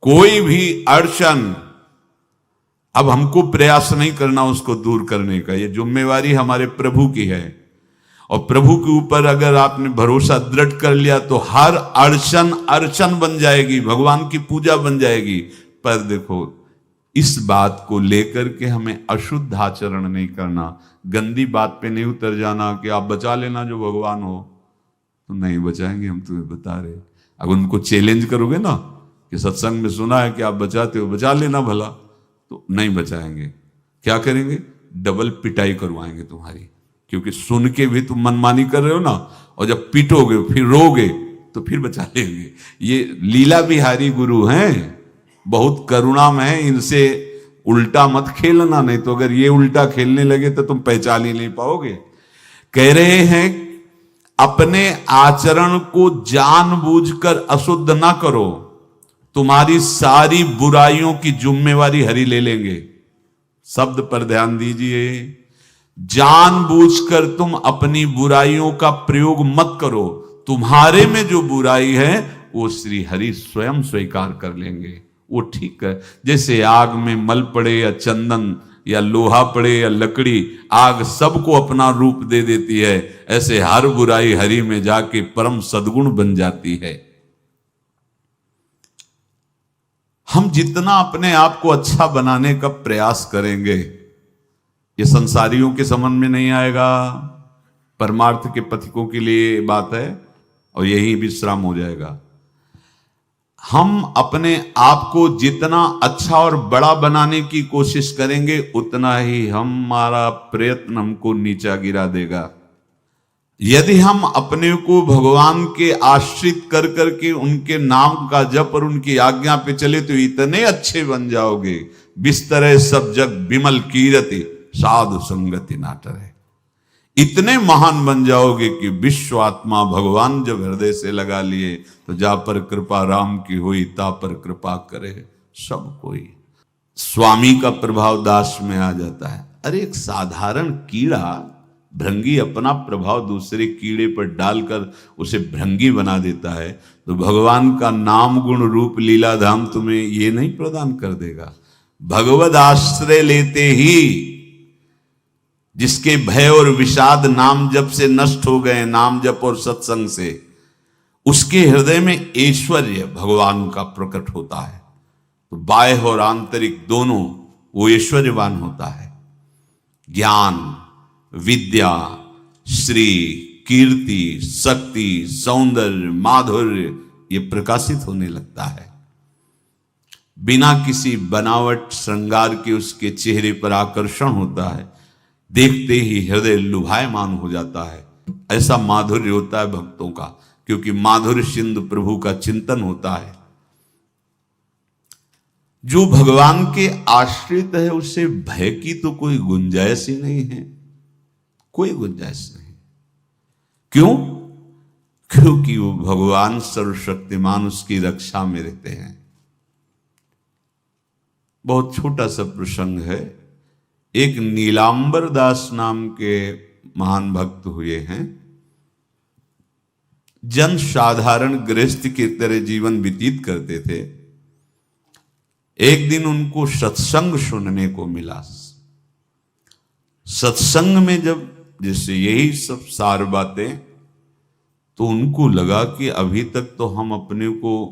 कोई भी अड़चन अब हमको प्रयास नहीं करना उसको दूर करने का, ये जिम्मेवारी हमारे प्रभु की है। और प्रभु के ऊपर अगर आपने भरोसा दृढ़ कर लिया तो हर अड़चन अड़चन बन जाएगी, भगवान की पूजा बन जाएगी। पर देखो, इस बात को लेकर के हमें अशुद्ध आचरण नहीं करना, गंदी बात पे नहीं उतर जाना कि आप बचा लेना जो भगवान हो। तो नहीं बचाएंगे, हम तुम्हें बता रहे। अगर उनको चैलेंज करोगे ना कि सत्संग में सुना है कि आप बचाते हो, बचा लेना भला, तो नहीं बचाएंगे। क्या करेंगे? डबल पिटाई करवाएंगे तुम्हारी, क्योंकि सुन के भी तुम मनमानी कर रहे हो ना, और जब पीटोगे फिर रोगे तो फिर बचा लेंगे। ये लीला बिहारी गुरु हैं, बहुत करुणामय है, इनसे उल्टा मत खेलना, नहीं तो अगर ये उल्टा खेलने लगे तो तुम पहचान ही नहीं पाओगे। कह रहे हैं अपने आचरण को जानबूझकर अशुद्ध ना करो, तुम्हारी सारी बुराइयों की जिम्मेवारी हरि ले लेंगे। शब्द पर ध्यान दीजिए, जानबूझकर तुम अपनी बुराइयों का प्रयोग मत करो, तुम्हारे में जो बुराई है वो श्री हरि स्वयं स्वीकार कर लेंगे। वो ठीक है, जैसे आग में मल पड़े या चंदन या लोहा पड़े या लकड़ी, आग सबको अपना रूप दे देती है, ऐसे हर बुराई हरि में जाके परम सद्गुण बन जाती है। हम जितना अपने आप को अच्छा बनाने का प्रयास करेंगे, ये संसारियों के समझ में नहीं आएगा, परमार्थ के पथिकों के लिए बात है, और यही विश्राम हो जाएगा। हम अपने आप को जितना अच्छा और बड़ा बनाने की कोशिश करेंगे, उतना ही हमारा प्रयत्न हमको नीचा गिरा देगा। यदि हम अपने को भगवान के आश्रित कर करके उनके नाम का जप और उनकी आज्ञा पे चले तो इतने अच्छे बन जाओगे, बिस्तरे सब जग विमल कीरति साधु संगति नाटर है। इतने महान बन जाओगे कि विश्व आत्मा भगवान जब हृदय से लगा लिए तो जा पर कृपा राम की हुई, ता पर कृपा करे सब कोई। स्वामी का प्रभाव दास में आ जाता है। अरे एक साधारण कीड़ा, भृंगी अपना प्रभाव दूसरे कीड़े पर डालकर उसे भृंगी बना देता है, तो भगवान का नाम गुण रूप लीला धाम तुम्हें ये नहीं प्रदान कर देगा? भगवद आश्रय लेते ही जिसके भय और विषाद नाम जप से नष्ट हो गए, नाम जप और सत्संग से, उसके हृदय में ऐश्वर्य भगवान का प्रकट होता है। तो बाह्य और आंतरिक दोनों वो ऐश्वर्यवान होता है। ज्ञान, विद्या, श्री, कीर्ति, शक्ति, सौंदर्य, माधुर्य ये प्रकाशित होने लगता है। बिना किसी बनावट श्रृंगार के उसके चेहरे पर आकर्षण होता है, देखते ही हृदय लुभायमान हो जाता है। ऐसा माधुर्य होता है भक्तों का, क्योंकि माधुर्य सिंधु प्रभु का चिंतन होता है। जो भगवान के आश्रित है उसे भय की तो कोई गुंजाइश ही नहीं है, कोई गुंजाइश नहीं। क्यों? क्योंकि वो भगवान सर्वशक्तिमान उसकी रक्षा में रहते हैं। बहुत छोटा सा प्रसंग है। एक नीलांबर दास नाम के महान भक्त हुए हैं, जन साधारण गृहस्थ की तरह जीवन व्यतीत करते थे। एक दिन उनको सत्संग सुनने को मिला। सत्संग में जब जैसे यही सब सार बातें, तो उनको लगा कि अभी तक तो हम अपने को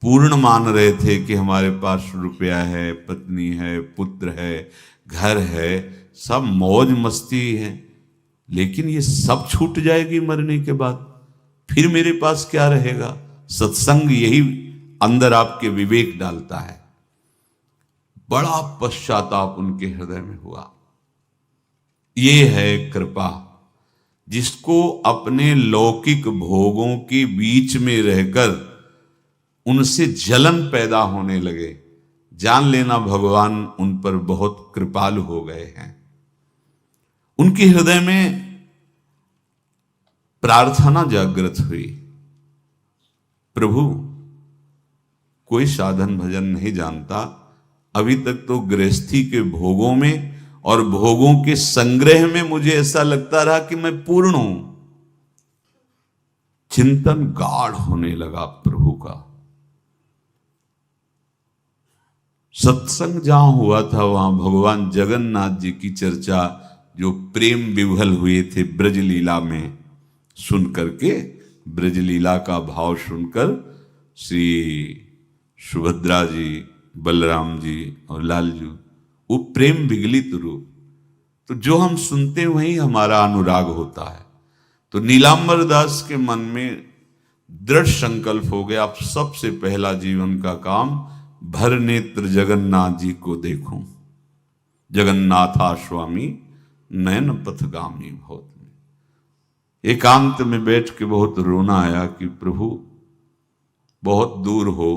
पूर्ण मान रहे थे कि हमारे पास रुपया है, पत्नी है, पुत्र है, घर है, सब मौज मस्ती है, लेकिन ये सब छूट जाएगी मरने के बाद, फिर मेरे पास क्या रहेगा? सत्संग यही अंदर आपके विवेक डालता है। बड़ा पश्चाताप उनके हृदय में हुआ। ये है कृपा, जिसको अपने लौकिक भोगों के बीच में रहकर उनसे जलन पैदा होने लगे, जान लेना भगवान उन पर बहुत कृपालु हो गए हैं। उनके हृदय में प्रार्थना जागृत हुई, प्रभु कोई साधन भजन नहीं जानता, अभी तक तो गृहस्थी के भोगों में और भोगों के संग्रह में मुझे ऐसा लगता रहा कि मैं पूर्ण हूं। चिंतन गाढ़ होने लगा प्रभु का। सत्संग जहां हुआ था वहां भगवान जगन्नाथ जी की चर्चा जो प्रेम विह्वल हुए थे ब्रज लीला में सुन करके, ब्रज लीला का भाव सुनकर श्री सुभद्रा जी, बलराम जी और लालजू, वो प्रेम विगलित रूप, तो जो हम सुनते हैं वही हमारा अनुराग होता है। तो नीलांबर दास के मन में दृढ़ संकल्प हो गया, अब सबसे पहला जीवन का काम भर नेत्र जगन्नाथ जी को देखूं। जगन्नाथा स्वामी नयन पथगामी भवत में एकांत में बैठ के बहुत रोना आया कि प्रभु बहुत दूर हो,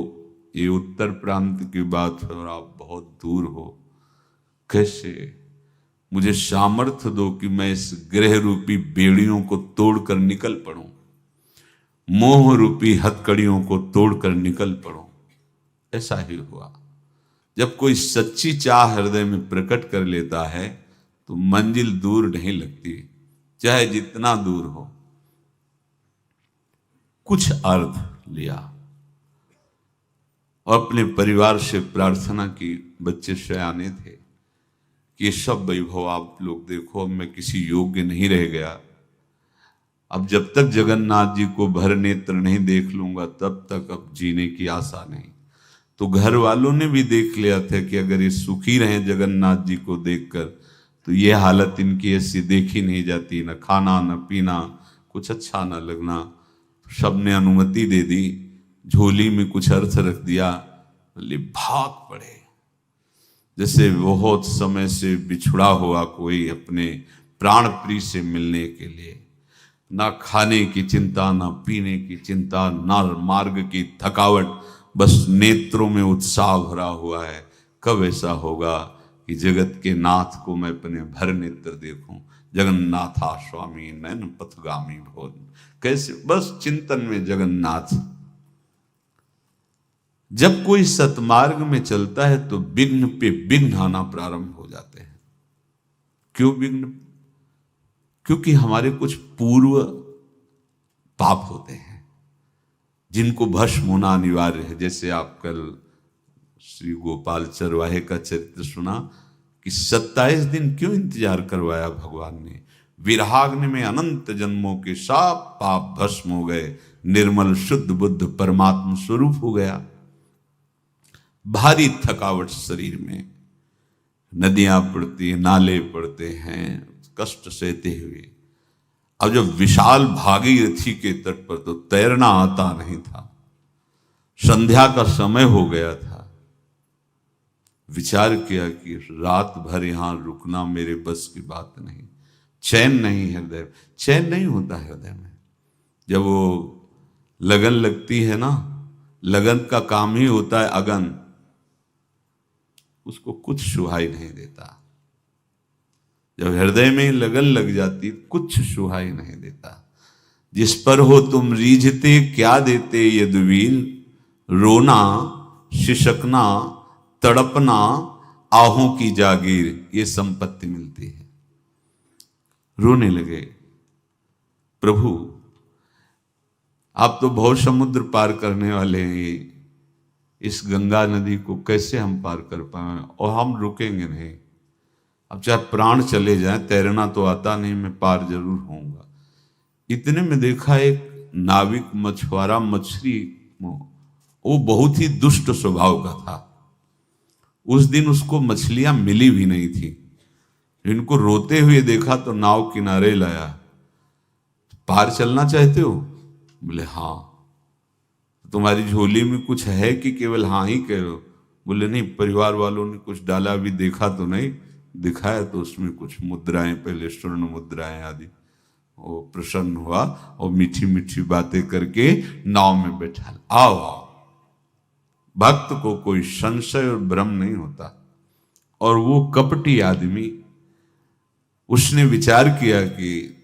ये उत्तर प्रांत की बात है और आप बहुत दूर हो, कैसे मुझे सामर्थ्य दो कि मैं इस ग्रह रूपी बेड़ियों को तोड़कर निकल पड़ूं, मोह रूपी हथकड़ियों को तोड़कर निकल पड़ूं। ऐसा ही हुआ। जब कोई सच्ची चाह हृदय में प्रकट कर लेता है तो मंजिल दूर नहीं लगती, चाहे जितना दूर हो। कुछ अर्थ लिया और अपने परिवार से प्रार्थना की, बच्चे सयाने थे, कि ये सब वैभव आप लोग देखो, अब मैं किसी योग्य नहीं रह गया, अब जब तक जगन्नाथ जी को भर नेत्र नहीं देख लूंगा तब तक अब जीने की आशा नहीं। तो घर वालों ने भी देख लिया था कि अगर ये सुखी रहे जगन्नाथ जी को देखकर तो ये हालत इनकी ऐसी देखी नहीं जाती, न खाना न पीना, कुछ अच्छा न लगना। सबने अनुमति दे दी, झोली में कुछ अर्थ रख दिया, बोले भाग पड़े, जैसे बहुत समय से बिछुड़ा हुआ कोई अपने प्राण प्रिय से मिलने के लिए। ना खाने की चिंता, ना पीने की चिंता, ना मार्ग की थकावट, बस नेत्रों में उत्साह भरा हुआ है। कब ऐसा होगा कि जगत के नाथ को मैं अपने भर नेत्र देखूं। जगन्नाथा स्वामी नयन पथगामी भोज, कैसे बस चिंतन में जगन्नाथ। जब कोई सतमार्ग में चलता है तो विघ्न पे विघ्न आना प्रारंभ हो जाते हैं। क्यों विघ्न? क्योंकि हमारे कुछ पूर्व पाप होते हैं जिनको भस्म होना अनिवार्य है। जैसे आप कल श्री गोपाल चरवाहे का चरित्र सुना कि 27 दिन क्यों इंतजार करवाया भगवान ने। विरहाग्नि में अनंत जन्मों के सब पाप भस्म हो गए, निर्मल शुद्ध बुद्ध परमात्मा स्वरूप हो गया। भारी थकावट शरीर में, नदियां पड़ती, नाले पड़ते हैं, कष्ट सहते हुए। अब जब विशाल भागीरथी के तट पर तो तैरना आता नहीं था, संध्या का समय हो गया था। विचार किया कि रात भर यहां रुकना मेरे बस की बात नहीं। चैन नहीं हृदय, चैन नहीं होता हृदय में। जब वो लगन लगती है ना, लगन का काम ही होता है अगन, उसको कुछ सुहाई नहीं देता। जब हृदय में लगन लग जाती कुछ सुहाई नहीं देता। जिस पर हो तुम रीझते क्या देते यदुवीर, रोना शिशकना तड़पना आहों की जागीर, ये संपत्ति मिलती है। रोने लगे, प्रभु आप तो बहुत समुद्र पार करने वाले हैं, इस गंगा नदी को कैसे हम पार कर पाए, और हम रुकेंगे नहीं। अब चाहे प्राण चले जाए, तैरना तो आता नहीं, मैं पार जरूर होऊंगा। इतने में देखा एक नाविक मछुआरा मछली, वो बहुत ही दुष्ट स्वभाव का था। उस दिन उसको मछलियां मिली भी नहीं थी। इनको रोते हुए देखा तो नाव किनारे लाया। पार चलना चाहते हो? बोले हाँ। तुम्हारी झोली में कुछ है कि केवल हाँ ही कहो? बोले नहीं, परिवार वालों ने कुछ डाला, अभी देखा तो नहीं। दिखाया तो उसमें कुछ मुद्राएं, पहले स्वर्ण मुद्राएं आदि। वो प्रसन्न हुआ और मीठी मीठी बातें करके नाव में बैठा। आओ आओ। भक्त को कोई संशय और भ्रम नहीं होता। और वो कपटी आदमी, उसने विचार किया कि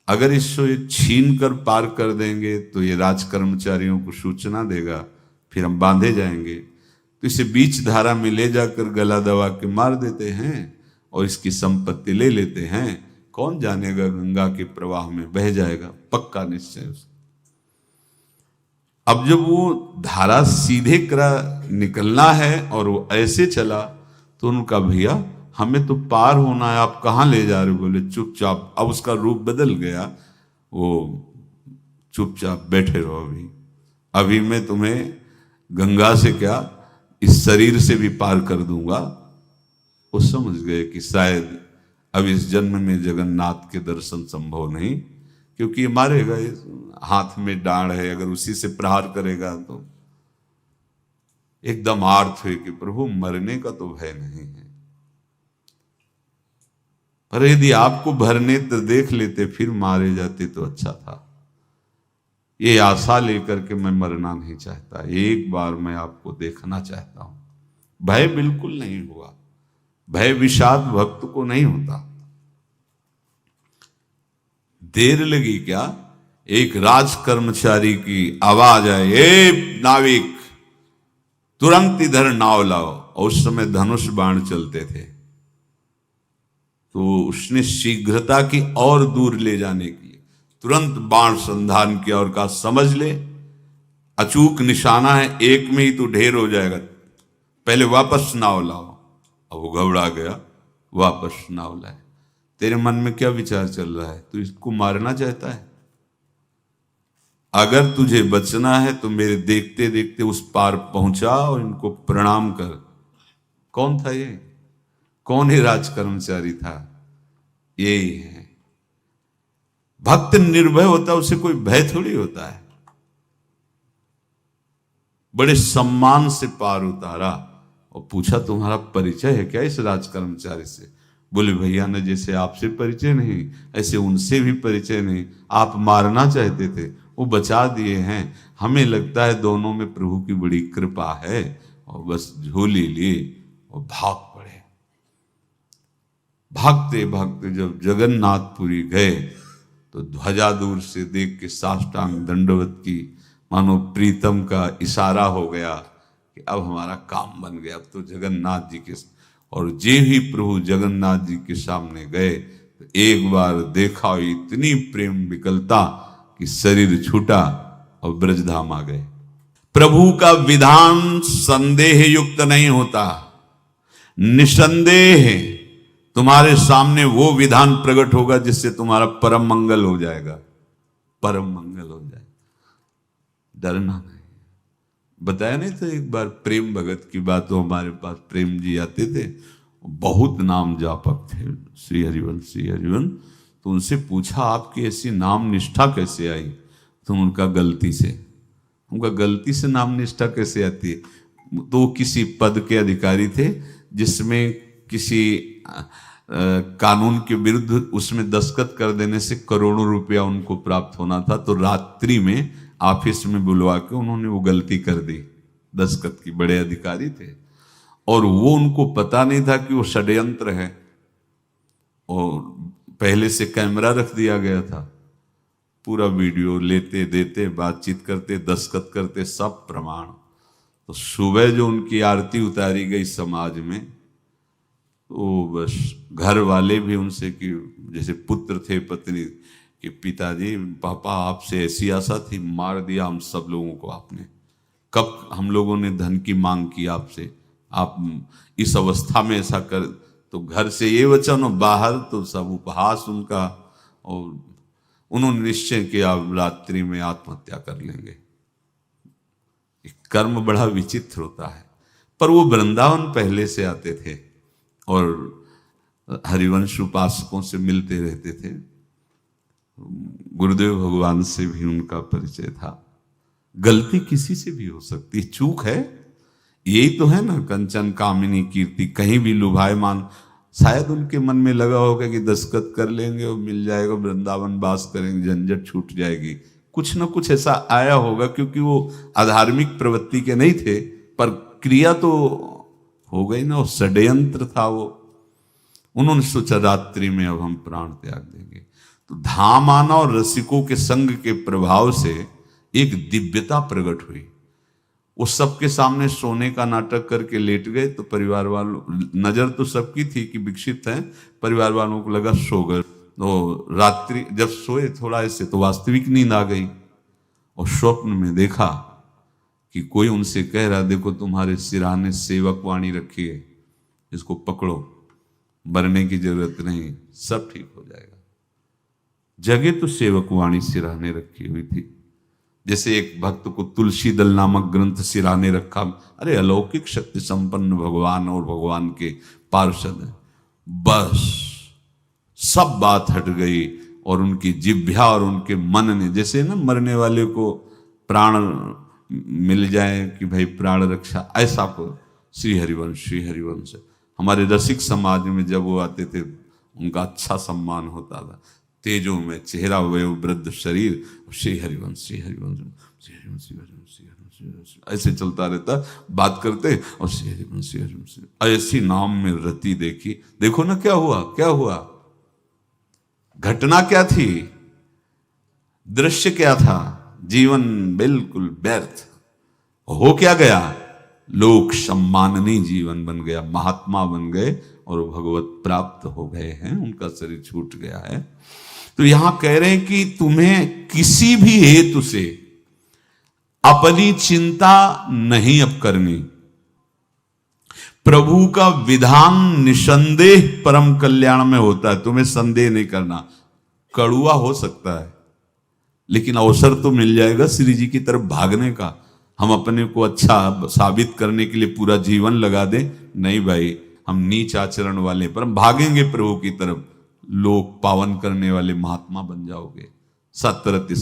अगर इसको छीन कर पार कर देंगे तो ये राज कर्मचारियों को सूचना देगा, फिर हम बांधे जाएंगे। तो इसे बीच धारा में ले जाकर गला दबा के मार देते हैं और इसकी संपत्ति ले लेते हैं। कौन जानेगा, गंगा के प्रवाह में बह जाएगा, पक्का निश्चय। अब जब वो धारा सीधे निकलना है और वो ऐसे चला, तो उनका भैया हमें तो पार होना है, आप कहाँ ले जा रहे हो? बोले चुपचाप। अब उसका रूप बदल गया, वो चुपचाप बैठे रहो, अभी अभी मैं तुम्हें गंगा से क्या इस शरीर से भी पार कर दूंगा। वो समझ गए कि शायद अब इस जन्म में जगन्नाथ के दर्शन संभव नहीं, क्योंकि ये मारेगा, हाथ में डांड है, अगर उसी से प्रहार करेगा तो एकदम आर्थ हुए कि प्रभु मरने का तो भय नहीं है, पर यदि आपको भरने तो देख लेते फिर मारे जाते तो अच्छा था। ये आशा लेकर के मैं मरना नहीं चाहता, एक बार मैं आपको देखना चाहता हूं। भय बिल्कुल नहीं हुआ, भय विषाद भक्त को नहीं होता। देर लगी क्या, एक राज कर्मचारी की आवाज आए, ए नाविक तुरंत इधर नाव लाओ। और उस समय धनुष बाण चलते थे, तो उसने शीघ्रता की और दूर ले जाने के लिए तुरंत बाण संधान किया और कहा समझ ले अचूक निशाना है, एक में ही तो ढेर हो जाएगा, पहले वापस नाव लाओ। अब वो घबरा गया, वापस नाव लाए। तेरे मन में क्या विचार चल रहा है? तू इसको मारना चाहता है? अगर तुझे बचना है तो मेरे देखते देखते उस पार पहुंचा और इनको प्रणाम कर। कौन था ये? कौन ही राज कर्मचारी था? यही है भक्त। निर्भय होता, उसे कोई भय थोड़ी होता है। बड़े सम्मान से पार उतारा और पूछा तुम्हारा परिचय है क्या इस राज कर्मचारी से? बोले भैया ने जैसे आपसे परिचय नहीं, ऐसे उनसे भी परिचय नहीं। आप मारना चाहते थे, वो बचा दिए हैं। हमें लगता है दोनों में प्रभु की बड़ी कृपा है, और बस झोली लिए और भाग पड़े। भागते भागते जब जगन्नाथपुरी गए तो ध्वजा दूर से देख के साष्टांग दंडवत की, मानो प्रीतम का इशारा हो गया कि अब हमारा काम बन गया। अब तो जगन्नाथ जी के, और जे ही प्रभु जगन्नाथ जी के सामने गए तो एक बार देखा इतनी प्रेम विकलता कि शरीर छूटा और ब्रजधाम आ गए। प्रभु का विधान संदेह युक्त नहीं होता, निसंदेह तुम्हारे सामने वो विधान प्रकट होगा जिससे तुम्हारा परम मंगल हो जाएगा, परम मंगल हो जाएगा। डरना नहीं। बताया नहीं था एक बार प्रेम भगत की बात, तो हमारे पास प्रेम जी आते थे, बहुत नाम जापक थे, श्री हरिवंश। तो उनसे पूछा आपकी ऐसी नाम निष्ठा कैसे आई? तो उनका गलती से नाम निष्ठा कैसे आती है? तो किसी पद के अधिकारी थे जिसमें किसी कानून के विरुद्ध उसमें दस्तखत कर देने से करोड़ों रुपया उनको प्राप्त होना था। तो रात्रि में ऑफिस में बुलवा के उन्होंने वो गलती कर दी, दस्तखत की। बड़े अधिकारी थे और वो उनको पता नहीं था कि वो षड्यंत्र है, और पहले से कैमरा रख दिया गया था। पूरा वीडियो लेते देते, बातचीत करते, दस्तखत करते, सब प्रमाण। तो सुबह जो उनकी आरती उतारी गई समाज में, तो बस घर वाले भी उनसे कि जैसे पुत्र थे पत्नी कि पिताजी पापा आपसे ऐसी आशा थी, मार दिया हम सब लोगों को आपने। कब हम लोगों ने धन की मांग की आपसे, आप इस अवस्था में ऐसा कर। तो घर से ये वचन और बाहर तो सब उपहास उनका, और उन्होंने निश्चय किया रात्रि में आत्महत्या कर लेंगे। कर्म बड़ा विचित्र होता है। पर वो वृंदावन पहले से आते थे और हरिवंश उपासकों से मिलते रहते थे। गुरुदेव भगवान से भी उनका परिचय था। गलती किसी से भी हो सकती, चूक है, यही तो है ना। कंचन कामिनी कीर्ति, कहीं भी लुभायमान। शायद उनके मन में लगा होगा कि दस्तखत कर लेंगे और मिल जाएगा, वृंदावन वास करेंगे, झंझट छूट जाएगी। कुछ ना कुछ ऐसा आया होगा, क्योंकि वो अधार्मिक प्रवृत्ति के नहीं थे, पर क्रिया तो हो गई ना, वो षड्यंत्र था वो। उन्होंने सोचा रात्रि में अब हम प्राण त्याग देंगे। तो धाम आना और रसिकों के संग के प्रभाव से एक दिव्यता प्रकट हुई। वो सबके सामने सोने का नाटक करके लेट गए। तो परिवार वालों, नजर तो सबकी थी कि विकसित हैं, परिवार वालों को लगा सो गए। तो रात्रि जब सोए थोड़ा ऐसे, तो वास्तविक नींद आ गई और स्वप्न में देखा कि कोई उनसे कह रहा देखो तुम्हारे सिरहाने सेवक वाणी रखी है, इसको पकड़ो, मरने की जरूरत नहीं, सब ठीक हो जाएगा। जगह तो सेवक वाणी सिरहाने रखी हुई थी। जैसे एक भक्त को तुलसी दल नामक ग्रंथ सिरहाने रखा, अरे अलौकिक शक्ति संपन्न भगवान और भगवान के पार्षद हैं, बस सब बात हट गई और उनकी जिह्वा और उनके मन ने, जैसे ना मरने वाले को प्राण मिल जाए कि भाई प्राण रक्षा, ऐसा को श्री हरिवंश हमारे रसिक समाज में जब वो आते थे उनका अच्छा सम्मान होता था। तेजों में चेहरा हुए वृद्ध शरीर, श्री हरिवंश ऐसे चलता रहता, बात करते और श्री हरिवंश ऐसी नाम में रति देखी। देखो ना क्या हुआ, घटना क्या थी, दृश्य क्या था, जीवन बिल्कुल व्यर्थ हो क्या गया, लोक सम्माननीय जीवन बन गया, महात्मा बन गए और भगवत प्राप्त हो गए हैं, उनका शरीर छूट गया है। तो यहां कह रहे हैं कि तुम्हें किसी भी हेतु से अपनी चिंता नहीं अब करनी। प्रभु का विधान निसंदेह परम कल्याण में होता है, तुम्हें संदेह नहीं करना। कड़ुआ हो सकता है लेकिन अवसर तो मिल जाएगा श्री जी की तरफ भागने का। हम अपने को अच्छा साबित करने के लिए पूरा जीवन लगा दें, नहीं भाई, हम नीच आचरण वाले पर हम भागेंगे प्रभु की तरफ, लोक पावन करने वाले महात्मा बन जाओगे। सतरति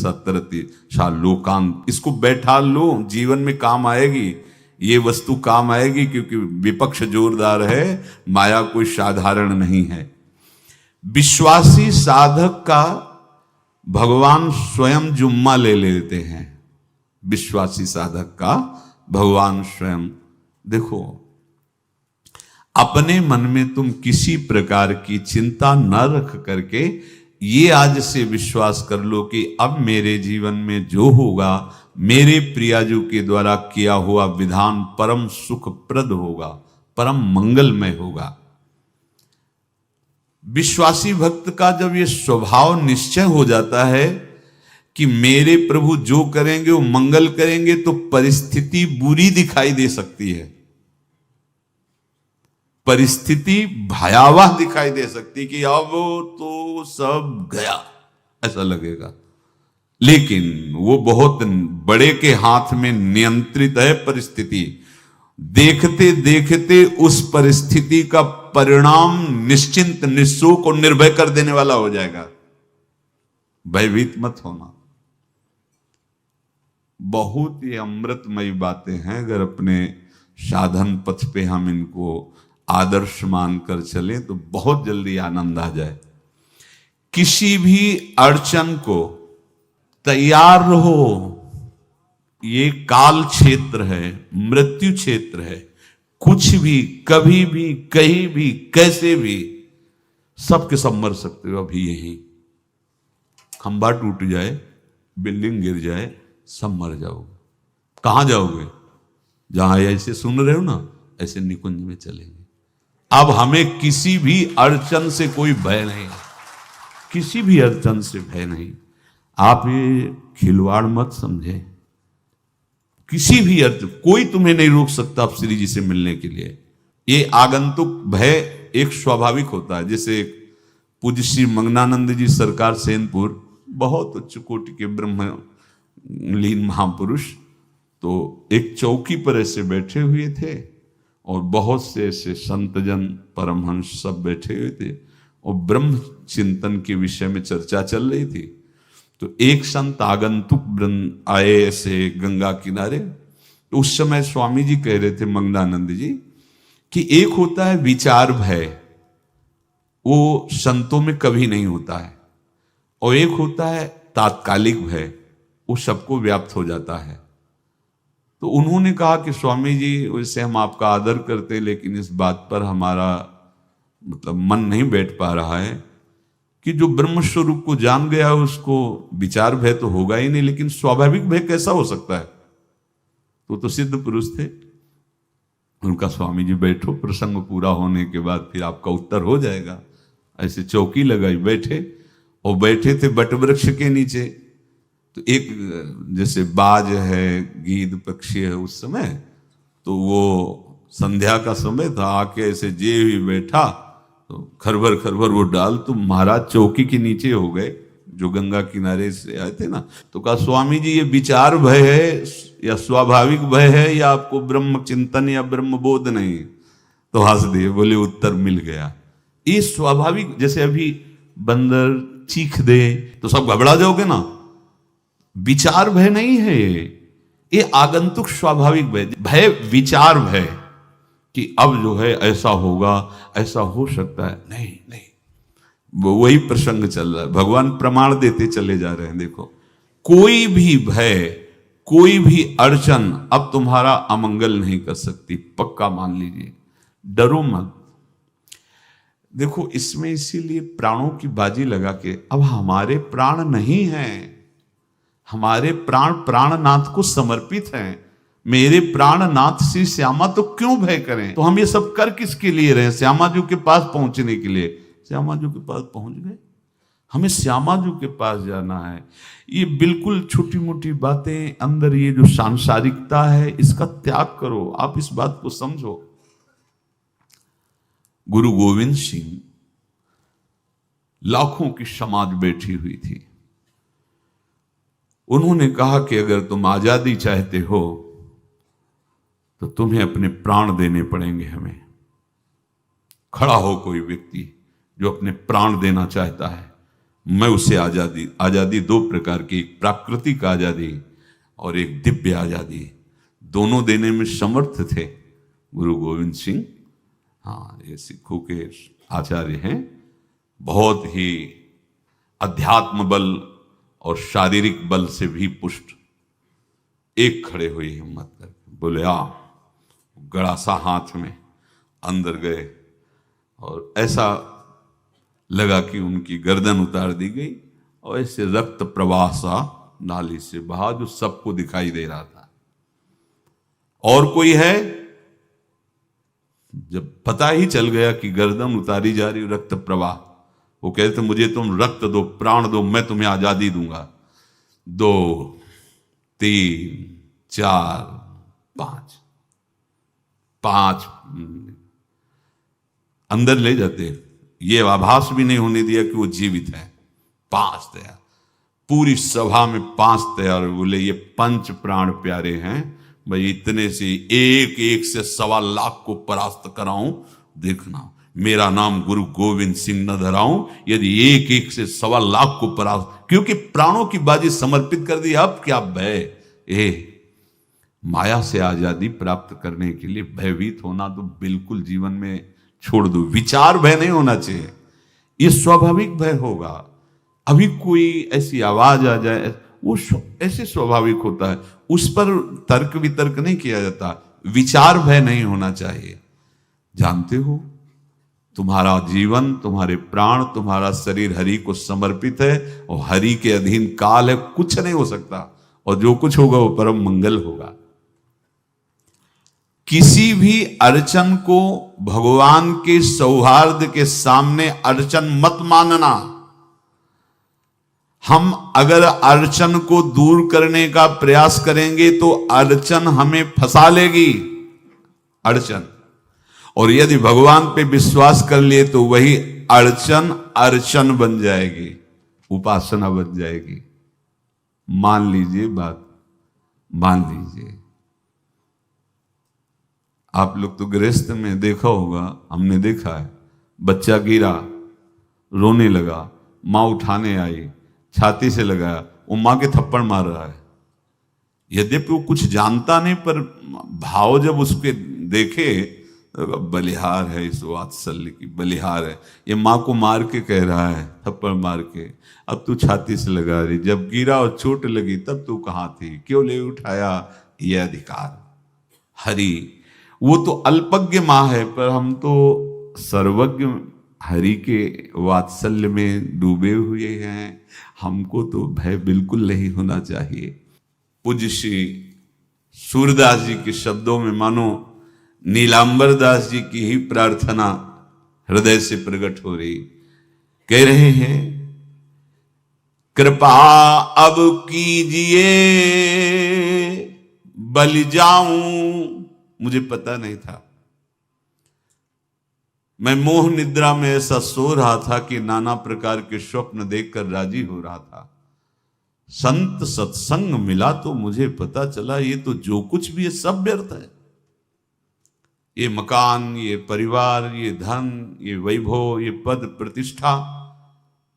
शाह लोकांत, इसको बैठा लो, जीवन में काम आएगी, ये वस्तु काम आएगी, क्योंकि विपक्ष जोरदार है, माया कोई साधारण नहीं है। विश्वासी साधक का भगवान स्वयं जुम्मा ले लेते हैं। विश्वासी साधक का भगवान स्वयं, देखो अपने मन में तुम किसी प्रकार की चिंता न रख करके ये आज से विश्वास कर लो कि अब मेरे जीवन में जो होगा, मेरे प्रियाजू के द्वारा किया हुआ विधान परम सुखप्रद होगा, परम मंगलमय होगा। विश्वासी भक्त का जब ये स्वभाव निश्चय हो जाता है कि मेरे प्रभु जो करेंगे वो मंगल करेंगे, तो परिस्थिति बुरी दिखाई दे सकती है, परिस्थिति भयावह दिखाई दे सकती कि अब तो सब गया, ऐसा लगेगा। लेकिन वो बहुत बड़े के हाथ में नियंत्रित है परिस्थिति। देखते देखते उस परिस्थिति का परिणाम निश्चिंत, निःशोक और निर्भय कर देने वाला हो जाएगा। भयभीत मत होना। बहुत ही अमृतमयी बातें हैं, अगर अपने साधन पथ पे हम इनको आदर्श मानकर चलें तो बहुत जल्दी आनंद आ जाए। किसी भी अड़चन को तैयार रहो, ये काल क्षेत्र है, मृत्यु क्षेत्र है। कुछ भी, कभी भी, कहीं भी, कैसे भी, सब के सब मर सकते हो। अभी यही खंबा टूट जाए, बिल्डिंग गिर जाए, सब मर जाओगे। कहां जाओगे? जहां ऐसे सुन रहे हो ना, ऐसे निकुंज में चलेंगे। अब हमें किसी भी अड़चन से कोई भय नहीं, किसी भी अड़चन से भय नहीं। आप ये खिलवाड़ मत समझे। किसी भी अर्थ कोई तुम्हें नहीं रोक सकता आप श्री जी से मिलने के लिए। ये आगंतुक भय एक स्वाभाविक होता है। जैसे पूज्य श्री मंगनानंद जी सरकार सेनपुर, बहुत उच्च कोटि के ब्रह्मलीन महापुरुष, तो एक चौकी पर ऐसे बैठे हुए थे और बहुत से ऐसे संतजन परमहंस सब बैठे हुए थे और ब्रह्म चिंतन के विषय में चर्चा चल रही थी। तो एक संत आगंतुक वृंद आए ऐसे गंगा किनारे। तो उस समय स्वामी जी कह रहे थे मंगनानंद जी कि एक होता है विचार भय, वो संतों में कभी नहीं होता है, और एक होता है तात्कालिक भय, वो सबको व्याप्त हो जाता है। तो उन्होंने कहा कि स्वामी जी वैसे हम आपका आदर करते हैं, लेकिन इस बात पर हमारा मतलब मन नहीं बैठ पा रहा है कि जो ब्रह्म स्वरूप को जान गया उसको विचार भय तो होगा ही नहीं, लेकिन स्वाभाविक भय कैसा हो सकता है? तो सिद्ध पुरुष थे। उनका स्वामी जी बैठो, प्रसंग पूरा होने के बाद फिर आपका उत्तर हो जाएगा। ऐसे चौकी लगाई, बैठे, और बैठे थे बट वृक्ष के नीचे। तो एक जैसे बाज है, गीद पक्षी है, उस समय तो वो संध्या का समय था, आके ऐसे जे ही बैठा तो खरबर खरबर वो डाल, तो महाराज चौकी के नीचे हो गए, जो गंगा किनारे से आए थे ना, तो कहा स्वामी जी ये विचार भय है या स्वाभाविक भय है या आपको ब्रह्म चिंतन या ब्रह्म बोध नहीं? तो हंस दिए, बोले उत्तर मिल गया, ये स्वाभाविक, जैसे अभी बंदर चीख दे तो सब घबरा जाओगे ना, विचार भय नहीं है ये आगंतुक स्वाभाविक भय, भय विचार भय कि अब जो है ऐसा होगा, ऐसा हो सकता है, नहीं नहीं, वही प्रसंग चल रहा है, भगवान प्रमाण देते चले जा रहे हैं। देखो कोई भी भय, कोई भी अड़चन अब तुम्हारा अमंगल नहीं कर सकती, पक्का मान लीजिए, डरो मत। देखो इसमें इसीलिए प्राणों की बाजी लगा के, अब हमारे प्राण नहीं हैं, हमारे प्राण प्राणनाथ को समर्पित हैं, मेरे प्राणनाथ श्री श्यामा, तो क्यों भय करें? तो हम ये सब कर किसके लिए रहे? श्यामा जी के पास पहुंचने के लिए। श्यामा जी के पास पहुंच गए, हमें श्यामा जी के पास जाना है। ये बिल्कुल छोटी मोटी बातें, अंदर ये जो सांसारिकता है इसका त्याग करो, आप इस बात को समझो। गुरु गोविंद सिंह, लाखों की समाज बैठी हुई थी, उन्होंने कहा कि अगर तुम आजादी चाहते हो तो तुम्हें अपने प्राण देने पड़ेंगे हमें। खड़ा हो कोई व्यक्ति जो अपने प्राण देना चाहता है, मैं उसे आजादी, आजादी दो प्रकार की, एक प्राकृतिक आजादी और एक दिव्य आजादी, दोनों देने में समर्थ थे गुरु गोविंद सिंह। हाँ, ये सिखों के आचार्य हैं, बहुत ही अध्यात्म बल और शारीरिक बल से भी पुष्ट। एक खड़े हुए हिम्मत करके बोले आ, गड़ा सा हाथ में, अंदर गए और ऐसा लगा कि उनकी गर्दन उतार दी गई और ऐसे रक्त प्रवाह सा नाली से बहा, जो सबको दिखाई दे रहा था। और कोई है? जब पता ही चल गया कि गर्दन उतारी जा रही, रक्त प्रवाह, वो कहते मुझे तुम रक्त दो, प्राण दो, मैं तुम्हें आजादी दूंगा। 2 3 4 5 अंदर ले जाते, ये आभास भी नहीं होने दिया कि वो जीवित है। 5 तैयार, पूरी सभा में 5 तैयार। बोले ये पंच प्राण प्यारे हैं भाई, इतने से एक एक से 1.25 लाख को परास्त कराऊं, देखना मेरा नाम गुरु गोविंद सिंह न धराऊं, यदि एक एक से 1.25 लाख को परास्त, क्योंकि प्राणों की बाजी समर्पित कर दी। अब क्या भय? माया से आजादी प्राप्त करने के लिए भयभीत होना तो बिल्कुल जीवन में छोड़ दो। विचार भय नहीं होना चाहिए, ये स्वाभाविक भय होगा। अभी कोई ऐसी आवाज आ जाए, वो ऐसे स्वाभाविक होता है, उस पर तर्क वितर्क नहीं किया जाता। विचार भय नहीं होना चाहिए। जानते हो तुम्हारा जीवन, तुम्हारे प्राण, तुम्हारा शरीर हरि को समर्पित है और हरि के अधीन काल है, कुछ नहीं हो सकता, और जो कुछ होगा वो परम मंगल होगा। किसी भी अड़चन को भगवान के सौहार्द के सामने अड़चन मत मानना। हम अगर अड़चन को दूर करने का प्रयास करेंगे तो अड़चन हमें फंसा लेगी, अड़चन। और यदि भगवान पे विश्वास कर लिए तो वही अड़चन अर्चन बन जाएगी, उपासना बन जाएगी। मान लीजिए बात, मान लीजिए। आप लोग तो गृहस्थ में देखा होगा, हमने देखा है, बच्चा गिरा, रोने लगा, माँ उठाने आई, छाती से लगाया, वो माँ के थप्पड़ मार रहा है। यद्यपि वो कुछ जानता नहीं, पर भाव जब उसके देखे, बलिहार है इस वात्सल्य की, बलिहार है, ये माँ को मार के कह रहा है, थप्पड़ मार के, अब तू छाती से लगा रही, जब गिरा और चोट लगी तब तू कहाँ थी, क्यों ले उठाया? ये अधिकार हरि, वो तो अल्पज्ञ माँ है, पर हम तो सर्वज्ञ हरि के वात्सल्य में डूबे हुए हैं। हमको तो भय बिल्कुल नहीं होना चाहिए। पूज्य श्री सूरदास जी के शब्दों में मानो नीलांबर दास जी की ही प्रार्थना हृदय से प्रकट हो रही। कह रहे हैं, कृपा अब कीजिए बलि जाऊं। मुझे पता नहीं था, मैं मोह निद्रा में ऐसा सो रहा था कि नाना प्रकार के स्वप्न देखकर राजी हो रहा था। संत सत्संग मिला तो मुझे पता चला ये तो जो कुछ भी है सब व्यर्थ है। ये मकान, ये परिवार, ये धन, ये वैभव, ये पद प्रतिष्ठा,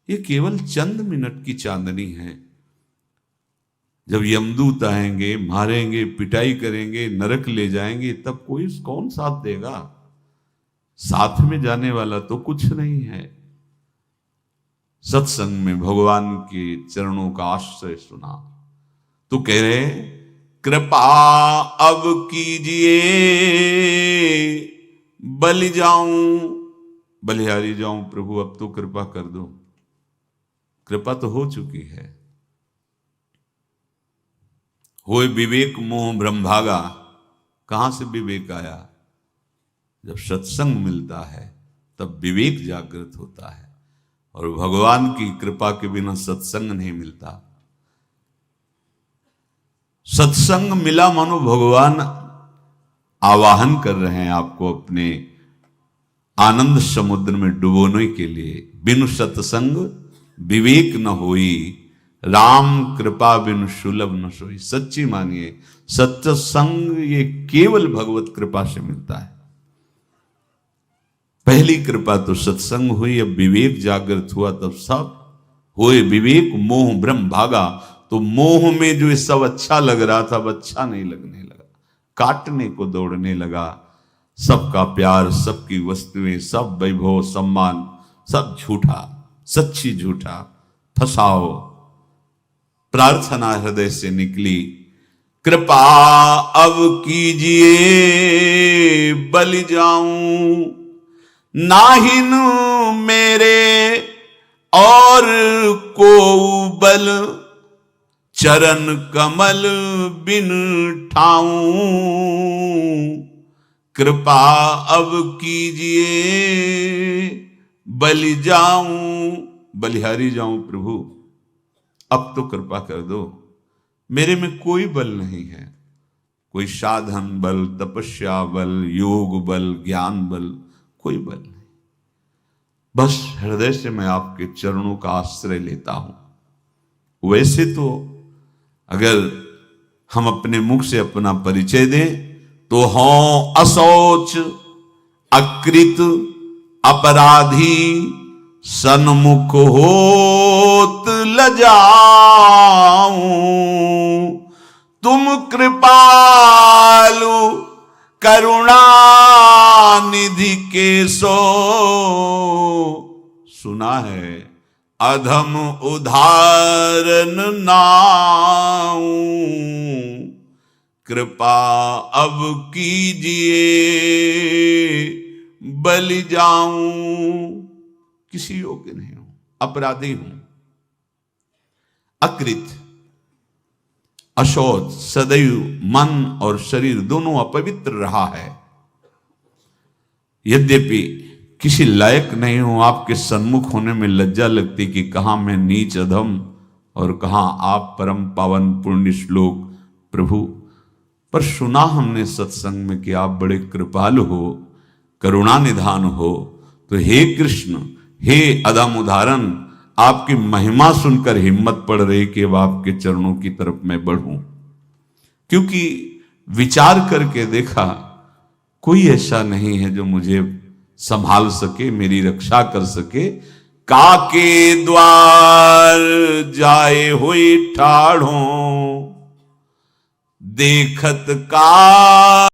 ये केवल चंद मिनट की चांदनी है। जब यमदूत आएंगे, मारेंगे, पिटाई करेंगे, नरक ले जाएंगे, तब कोई कौन साथ देगा? साथ में जाने वाला तो कुछ नहीं है। सत्संग में भगवान के चरणों का आश्रय सुना तो कह रहे कृपा अब कीजिए बलि जाऊं, बलिहारी जाऊं प्रभु, अब तो कृपा कर दो। कृपा तो हो चुकी है। होए विवेक मोह भ्रम भागा। कहां से विवेक आया? जब सत्संग मिलता है तब विवेक जागृत होता है, और भगवान की कृपा के बिना सत्संग नहीं मिलता। सत्संग मिला मानो भगवान आवाहन कर रहे हैं आपको अपने आनंद समुद्र में डुबोने के लिए। बिनु सत्संग विवेक न होई, राम कृपा बिनु सुलभ न सोई। सच्ची मानिए, सत्संग ये केवल भगवत कृपा से मिलता है। पहली कृपा तो सत्संग हुई, अब विवेक जागृत हुआ, तब सब होए विवेक मोह भ्रम भागा। तो मोह में जो ये सब अच्छा लग रहा था, अब अच्छा नहीं लगने लगा, काटने को दौड़ने लगा। सबका प्यार, सबकी वस्तुएं, सब वैभव सम्मान, सब झूठा, सच्ची झूठा। फसाओ। प्रार्थना हृदय से निकली, कृपा अब कीजिए बलि जाऊं, नाहिन मेरे और को बल, चरण कमल बिन ठाऊं, कृपा अब कीजिए बलि जाऊं, बलिहारी जाऊं प्रभु, अब तो कृपा कर दो। मेरे में कोई बल नहीं है, कोई साधन बल, तपस्या बल, योग बल, ज्ञान बल, कोई बल नहीं। बस हृदय से मैं आपके चरणों का आश्रय लेता हूं। वैसे तो अगर हम अपने मुख से अपना परिचय दें तो हों असौच, अकृत, अपराधी, सन्मुख होत लजाऊं, तुम कृपालु करुणा निधि के सो, सुना है अधम उदाहरण नाऊं, कृपा अब कीजिए बलि जाऊं। किसी योग्य नहीं हूं, अपराधी हूं, अकृत, अशौच, सदैव मन और शरीर दोनों अपवित्र रहा है। यद्यपि किसी लायक नहीं हूं, आपके सन्मुख होने में लज्जा लगती कि कहां मैं नीच अधम और कहां आप परम पावन पुण्य श्लोक प्रभु। पर सुना हमने सत्संग में कि आप बड़े कृपालु हो, करुणा निधान हो, तो हे कृष्ण, हे अधम उदाहरण, आपकी महिमा सुनकर हिम्मत पड़ रही कि अब आपके चरणों की तरफ मैं बढ़ूं। क्योंकि विचार करके देखा, कोई ऐसा नहीं है जो मुझे संभाल सके, मेरी रक्षा कर सके। काके द्वार जाए हुई ठाढ़ों, देखत का